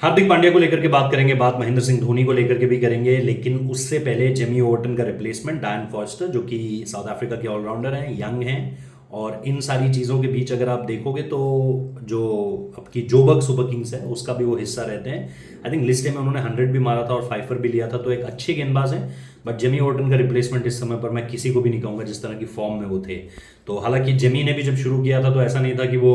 हार्दिक पांड्या को लेकर के बात करेंगे, बात महेंद्र सिंह धोनी को लेकर के भी करेंगे, लेकिन उससे पहले जेमी ओवर्टन का रिप्लेसमेंट डायन फॉस्टर, जो कि साउथ अफ्रीका के ऑलराउंडर हैं, यंग हैं। और इन सारी चीज़ों के बीच अगर आप देखोगे तो जो आपकी जोबर्ग सुपर किंग्स है उसका भी वो हिस्सा रहते हैं। आई थिंक लिस्ट में उन्होंने 100 भी मारा था और 5 भी लिया था, तो एक अच्छे गेंदबाज हैं। बट जेमी ओवर्टन का रिप्लेसमेंट इस समय पर मैं किसी को भी नहीं कहूँगा जिस तरह की फॉर्म में वो थे। तो हालांकि जेमी ने भी जब शुरू किया था तो ऐसा नहीं था कि वो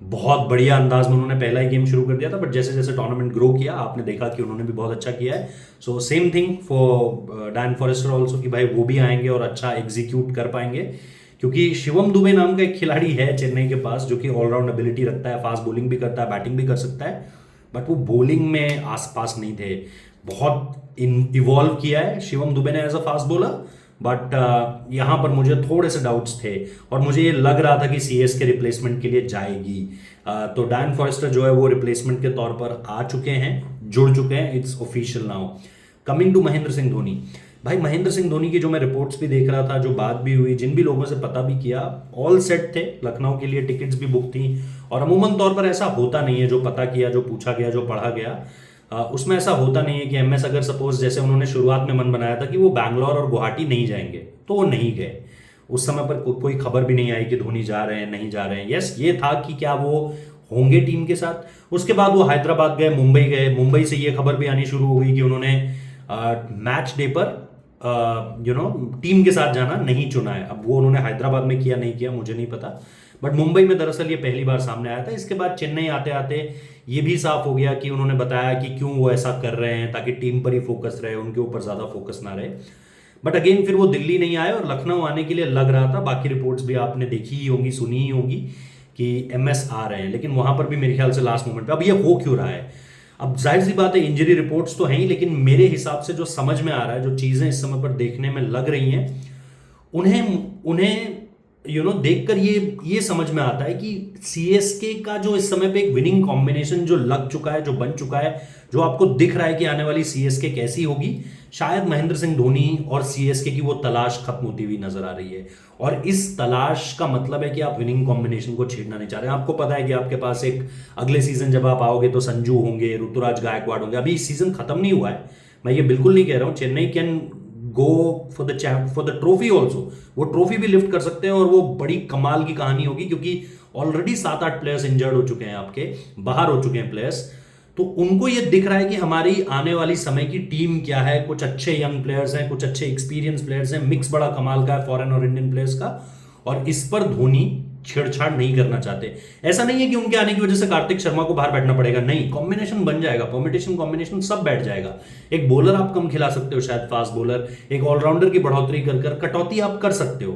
बहुत बढ़िया अंदाज में उन्होंने पहला ही गेम शुरू कर दिया था, बट जैसे जैसे टूर्नामेंट ग्रो किया आपने देखा कि उन्होंने भी बहुत अच्छा किया है। सो सेम थिंग फॉर डायन फॉरेस्टर ऑल्सो, कि भाई वो भी आएंगे और अच्छा एग्जीक्यूट कर पाएंगे, क्योंकि शिवम दुबे नाम का एक खिलाड़ी है चेन्नई के पास जो कि ऑलराउंड एबिलिटी रखता है, फास्ट बॉलिंग भी करता है, बैटिंग भी कर सकता है। बट वो बॉलिंग में आसपास नहीं थे। बहुत इवॉल्व किया है शिवम दुबे ने as a fast bowler, but यहाँ पर मुझे थोड़े से डाउट्स थे और मुझे ये लग रहा था कि सीएस के रिप्लेसमेंट के लिए जाएगी। तो डैन फॉरेस्टर जो है वो रिप्लेसमेंट के तौर पर आ चुके हैं, जुड़ चुके हैं, it's official now. Coming to Mahendra Singh Dhoni, भाई महेंद्र सिंह धोनी की जो मैं रिपोर्ट्स भी देख रहा था, जो बात भी हुई, जिन भी लोगों से पता भी किया, ऑल सेट थे। लखनऊ के लिए टिकट्स भी बुक थी। और अमूमन तौर पर ऐसा होता नहीं है, जो पता किया, जो पूछा गया, जो पढ़ा गया, उसमें ऐसा होता नहीं है कि एमएस अगर सपोज जैसे उन्होंने शुरुआत में मन बनाया था कि वो बैंगलोर और गुवाहाटी नहीं जाएंगे तो वो नहीं गए। उस समय पर कोई खबर भी नहीं आई कि धोनी जा रहे हैं, नहीं जा रहे हैं। यस, ये था कि क्या वो होंगे टीम के साथ। उसके बाद वो हैदराबाद गए, मुंबई गए। मुंबई से ये खबर भी आनी शुरू हो गई कि उन्होंने मैच डे पर टीम के साथ जाना नहीं चुना है। अब वो उन्होंने हैदराबाद में किया नहीं किया मुझे नहीं पता, बट मुंबई में दरअसल ये पहली बार सामने आया था। इसके बाद चेन्नई आते आते ये भी साफ हो गया कि उन्होंने बताया कि क्यों वो ऐसा कर रहे हैं, ताकि टीम पर ही फोकस रहे, उनके ऊपर ज्यादा फोकस ना रहे। बट अगेन फिर वो दिल्ली नहीं आए और लखनऊ आने के लिए लग रहा था। बाकी रिपोर्ट्स भी आपने देखी ही होंगी, सुनी ही होगी कि एमएस आ रहे हैं, लेकिन वहां पर भी मेरे ख्याल से लास्ट मोमेंट पे। अब ये हो क्यों रहा है? अब जाहिर सी बात है इंजरी रिपोर्ट्स तो हैं ही, लेकिन मेरे हिसाब से जो समझ में आ रहा है, जो चीजें इस समय पर देखने में लग रही हैं, उन्हें उन्हें देखकर ये समझ में आता है कि सीएसके का जो इस समय पे एक विनिंग कॉम्बिनेशन जो लग चुका है, जो बन चुका है, जो आपको दिख रहा है कि आने वाली सीएसके कैसी होगी, शायद महेंद्र सिंह धोनी और सीएसके की वो तलाश खत्म होती हुई नजर आ रही है। और इस तलाश का मतलब है कि आप विनिंग कॉम्बिनेशन को छेड़ना नहीं चाह रहे हैं। आपको पता है कि आपके पास एक अगले सीजन जब आप आओगे तो संजू होंगे, ऋतुराज गायकवाड़ होंगे। अभी सीजन खत्म नहीं हुआ है, मैं ये बिल्कुल नहीं कह रहा हूं Chennai can go for the trophy also. वो ट्रॉफी भी लिफ्ट कर सकते हैं और वो बड़ी कमाल की कहानी होगी, क्योंकि ऑलरेडी 7-8 प्लेयर्स इंजर्ड हो चुके हैं, आपके बाहर हो चुके हैं प्लेयर्स। तो उनको ये दिख रहा है कि हमारी आने वाली समय की टीम क्या है। कुछ अच्छे यंग प्लेयर्स हैं, कुछ अच्छे एक्सपीरियंस प्लेयर्स हैं, मिक्स बड़ा कमाल का है फॉरेन और इंडियन प्लेयर्स का। और इस पर धोनी छेड़छाड़ नहीं करना चाहते। ऐसा नहीं है कि उनके आने की वजह से कार्तिक शर्मा को बाहर बैठना पड़ेगा, नहीं, कॉम्बिनेशन बन जाएगा, परमिटेशन कॉम्बिनेशन सब बैठ जाएगा। एक बॉलर आप कम खिला सकते हो, शायद फास्ट बॉलर, एक ऑलराउंडर की बढ़ोतरी कर कर कटौती आप कर सकते हो।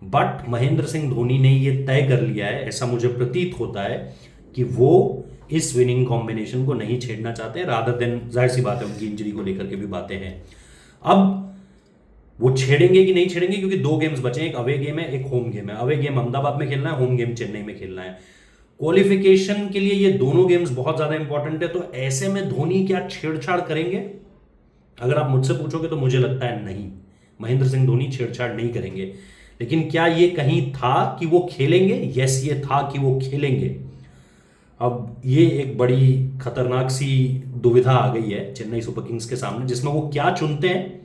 बट महेंद्र सिंह धोनी ने ये तय कर लिया है, ऐसा मुझे प्रतीत होता है, कि वो इस विनिंग कॉम्बिनेशन को नहीं छेड़ना चाहते, रादर देन, जाहिर सी बात है उनकी इंजरी को लेकर के भी बातें हैं। अब वो छेड़ेंगे कि नहीं छेड़ेंगे, क्योंकि 2 गेम्स बचे हैं, एक अवे गेम है, एक होम गेम है। अवे गेम अहमदाबाद में खेलना है, होम गेम चेन्नई में खेलना है। क्वालिफिकेशन के लिए ये दोनों गेम्स बहुत ज्यादा इंपॉर्टेंट है। तो ऐसे में धोनी क्या छेड़छाड़ करेंगे? अगर आप मुझसे पूछोगे तो मुझे लगता है नहीं, महेंद्र सिंह धोनी छेड़छाड़ नहीं करेंगे। लेकिन क्या ये कहीं था कि वो खेलेंगे? यस, ये था कि वो खेलेंगे। अब ये एक बड़ी खतरनाक सी दुविधा आ गई है चेन्नई सुपर किंग्स के सामने, जिसमें वो क्या चुनते हैं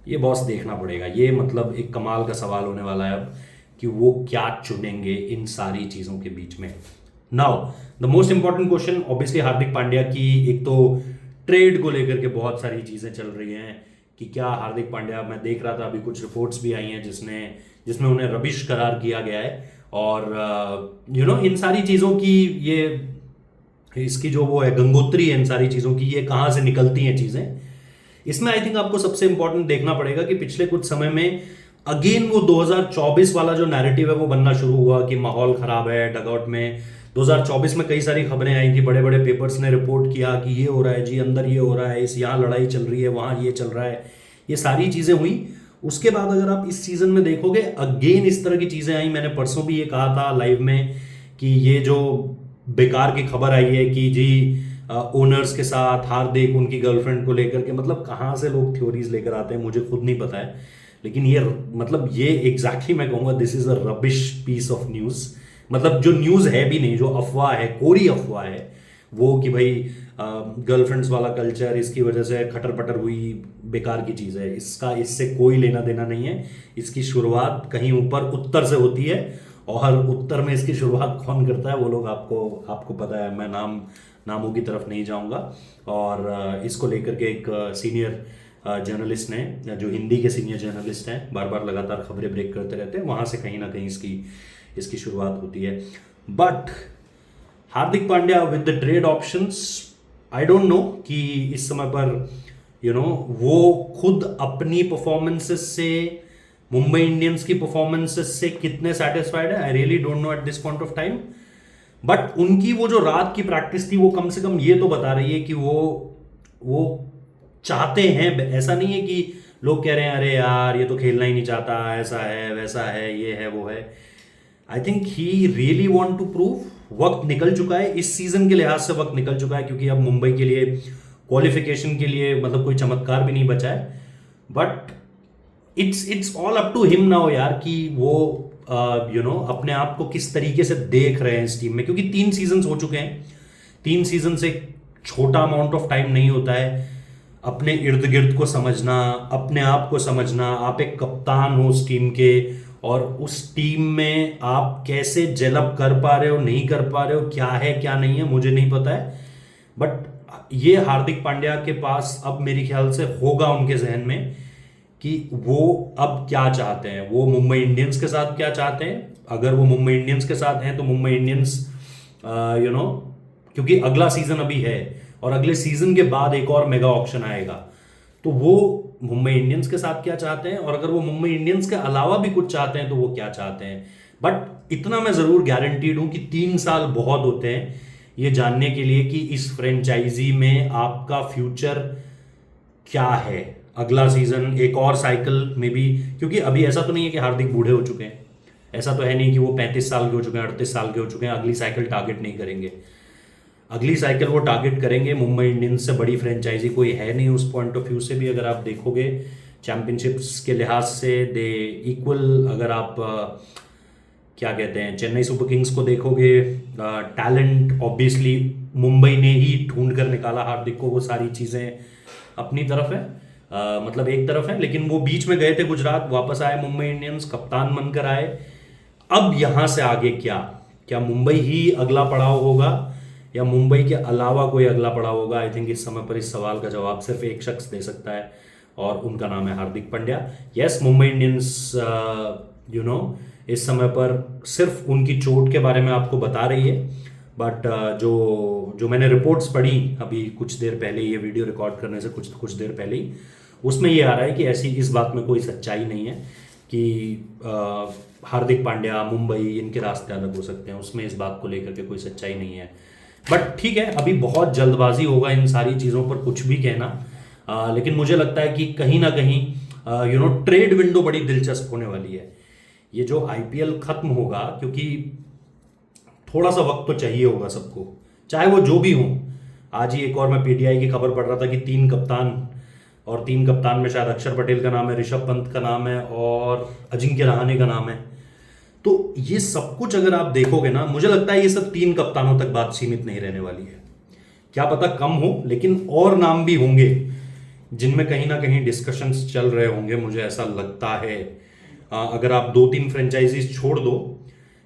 ये बॉस देखना पड़ेगा। ये मतलब एक कमाल का सवाल होने वाला है अब, कि वो क्या चुनेंगे इन सारी चीजों के बीच में। Now the most important question, obviously Hardik Pandya की एक तो ट्रेड को लेकर के बहुत सारी चीजें चल रही हैं कि क्या हार्दिक पांड्या, मैं देख रहा था अभी कुछ रिपोर्ट्स भी आई हैं जिसमें उन्हें रबिश करार किया गया है। और इन सारी चीजों की ये इसकी जो वो है गंगोत्री है, इन सारी चीजों की, ये कहां से निकलती हैं चीजें। इसमें आई थिंक आपको सबसे इंपॉर्टेंट देखना पड़ेगा कि पिछले कुछ समय में अगेन वो 2024 वाला जो नैरेटिव है वो बनना शुरू हुआ कि माहौल खराब है डगआउट में। 2024 में कई सारी खबरें आई थी, बड़े बड़े पेपर्स ने रिपोर्ट किया कि ये हो रहा है जी, अंदर ये हो रहा है, इस यहाँ लड़ाई चल रही है, वहां ये चल रहा है, ये सारी चीजें हुई। उसके बाद अगर आप इस सीजन में देखोगे, अगेन इस तरह की चीजें आई। मैंने परसों भी ये कहा था लाइव में कि ये जो बेकार की खबर आई है कि जी ओनर्स के साथ हार्दिक उनकी गर्लफ्रेंड को लेकर के, मतलब कहाँ से लोग थ्योरीज लेकर आते हैं मुझे खुद नहीं पता है, लेकिन ये मतलब ये एग्जैक्टली मैं कहूंगा this is a rubbish piece of news. मतलब जो न्यूज है भी नहीं, जो अफवाह है, कोरी अफवाह है, वो कि भाई गर्लफ्रेंड्स वाला कल्चर इसकी वजह से खटर पटर हुई, बेकार की चीज़ है, इसका इससे कोई लेना देना नहीं है। इसकी शुरुआत कहीं ऊपर उत्तर से होती है, और उत्तर में इसकी शुरुआत कौन करता है वो लोग आपको आपको पता है। मैं नामों की तरफ नहीं जाऊंगा। और इसको लेकर के एक सीनियर जर्नलिस्ट ने, जो हिंदी के सीनियर जर्नलिस्ट हैं, बार बार लगातार खबरें ब्रेक करते रहते हैं, वहाँ से कहीं ना कहीं इसकी शुरुआत होती है। But Hardik Pandya with the trade options, I don't know कि इस समय पर वो खुद अपनी परफॉर्मेंसेस से, मुंबई इंडियंस की परफॉर्मेंसेस से कितने सेटिस्फाइड है। I really don't know at this point of time. But उनकी वो जो रात की प्रैक्टिस थी वो कम से कम ये तो बता रही है कि वो चाहते हैं। ऐसा नहीं है कि लोग कह रहे हैं अरे यार ये तो खेलना ही नहीं चाहता, ऐसा है वैसा है, ये है वो है। I think he really want to prove. वक्त निकल चुका है, इस सीजन के लिहाज से वक्त निकल चुका है, क्योंकि अब मुंबई के लिए क्वालिफिकेशन के लिए मतलब कोई चमत्कार भी नहीं बचा है। But it's all up to him now यार, कि वो अपने आप को किस तरीके से देख रहे हैं इस टीम में। क्योंकि 3 सीजन हो चुके हैं, 3 सीजन से छोटा अमाउंट ऑफ टाइम नहीं होता है अपने इर्द गिर्द को समझना, अपने आप को समझना। आप एक कप्तान हो उस टीम के, और उस टीम में आप कैसे जेलअप कर पा रहे हो, नहीं कर पा रहे हो, क्या है क्या नहीं है, मुझे नहीं पता है। बट ये हार्दिक पांड्या के पास अब मेरे ख्याल से होगा उनके जहन में कि वो अब क्या चाहते हैं। वो मुंबई इंडियंस के साथ क्या चाहते हैं। अगर वो मुंबई इंडियंस के साथ हैं तो मुंबई इंडियंस क्योंकि अगला सीजन अभी है, और अगले सीजन के बाद एक और मेगा ऑक्शन आएगा, तो वो मुंबई इंडियंस के साथ क्या चाहते हैं, और अगर वो मुंबई इंडियंस के अलावा भी कुछ चाहते हैं तो वो क्या चाहते हैं। बट इतना मैं जरूर गारंटीड हूं कि 3 साल बहुत होते हैं ये जानने के लिए कि इस फ्रेंचाइजी में आपका फ्यूचर क्या है। अगला सीजन, एक और साइकिल में भी, क्योंकि अभी ऐसा तो नहीं है कि हार्दिक बूढ़े हो चुके हैं, ऐसा तो है नहीं कि वो 35 साल के हो चुके हैं, 38 साल के हो चुके हैं, अगली साइकिल टारगेट नहीं करेंगे। अगली साइकिल वो टारगेट करेंगे। मुंबई इंडियंस से बड़ी फ्रेंचाइजी कोई है नहीं उस पॉइंट ऑफ व्यू से भी। अगर आप देखोगे चैंपियनशिप्स के लिहाज से दे इक्वल, अगर आप क्या कहते हैं चेन्नई सुपर किंग्स को देखोगे, टैलेंट ऑब्वियसली मुंबई ने ही ढूंढ कर निकाला हार्दिक को, वो सारी चीज़ें अपनी तरफ है, मतलब एक तरफ है। लेकिन वो बीच में गए थे गुजरात, वापस आए मुंबई इंडियंस, कप्तान बनकर आए। अब यहाँ से आगे क्या मुंबई ही अगला पड़ाव होगा या मुंबई के अलावा कोई अगला पड़ाव होगा। आई थिंक इस समय पर इस सवाल का जवाब सिर्फ एक शख्स दे सकता है, और उनका नाम है हार्दिक पांड्या। यस, मुंबई इंडियंस इस समय पर सिर्फ उनकी चोट के बारे में आपको बता रही है। बट जो मैंने रिपोर्ट्स पढ़ी अभी कुछ देर पहले, ये वीडियो रिकॉर्ड करने से कुछ देर पहले ही, उसमें ये आ रहा है कि ऐसी इस बात में कोई सच्चाई नहीं है कि हार्दिक पांड्या, मुंबई, इनके रास्ते अलग हो सकते हैं, उसमें इस बात को लेकर के कोई सच्चाई नहीं है। बट ठीक है, अभी बहुत जल्दबाजी होगा इन सारी चीज़ों पर कुछ भी कहना। लेकिन मुझे लगता है कि कहीं ना कहीं ट्रेड विंडो बड़ी दिलचस्प होने वाली है। ये जो आईपीएल खत्म होगा, क्योंकि थोड़ा सा वक्त तो चाहिए होगा सबको, चाहे वो जो भी हो। आज ही एक और मैं पीटीआई की खबर पढ़ रहा था कि 3 कप्तान, और 3 कप्तान में शायद अक्षर पटेल का नाम है, ऋषभ पंत का नाम है, और अजिंक्य रहाणे का नाम है। तो ये सब कुछ अगर आप देखोगे ना, मुझे लगता है ये सब 3 कप्तानों तक बात सीमित नहीं रहने वाली है। क्या पता कम हो, लेकिन और नाम भी होंगे जिनमें कहीं ना कहीं डिस्कशंस चल रहे होंगे, मुझे ऐसा लगता है। अगर आप 2-3 फ्रेंचाइजीज छोड़ दो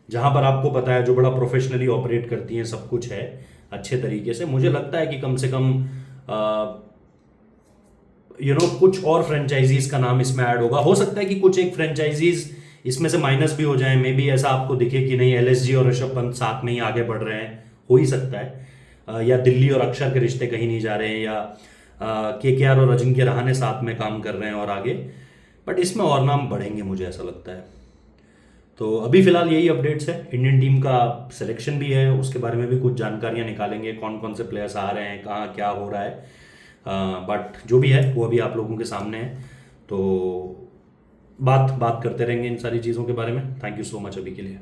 जहां पर आपको पता है जो बड़ा प्रोफेशनली ऑपरेट करती हैं, सब कुछ है अच्छे तरीके से, मुझे लगता है कि कम से कम कुछ और फ्रेंचाइजीज का नाम इसमें ऐड होगा। हो सकता है कि कुछ एक फ्रेंचाइजीज इसमें से माइनस भी हो जाए, मे बी ऐसा आपको दिखे कि नहीं एलएसजी और ऋषभ पंत साथ में ही आगे बढ़ रहे हैं, हो ही सकता है। या दिल्ली और अक्षर के रिश्ते कहीं नहीं जा रहे हैं, या केकेआर और अजिंक्य रहाणे साथ में काम कर रहे हैं और आगे। बट इसमें और नाम बढ़ेंगे, मुझे ऐसा लगता है। तो अभी फिलहाल यही अपडेट्स है। इंडियन टीम का सिलेक्शन भी है, उसके बारे में भी कुछ जानकारियां निकालेंगे, कौन कौन से प्लेयर्स आ रहे हैं, कहाँ क्या हो रहा है। बट जो भी है वो अभी आप लोगों के सामने है, तो बात करते रहेंगे इन सारी चीज़ों के बारे में। थैंक यू सो मच अभी के लिए।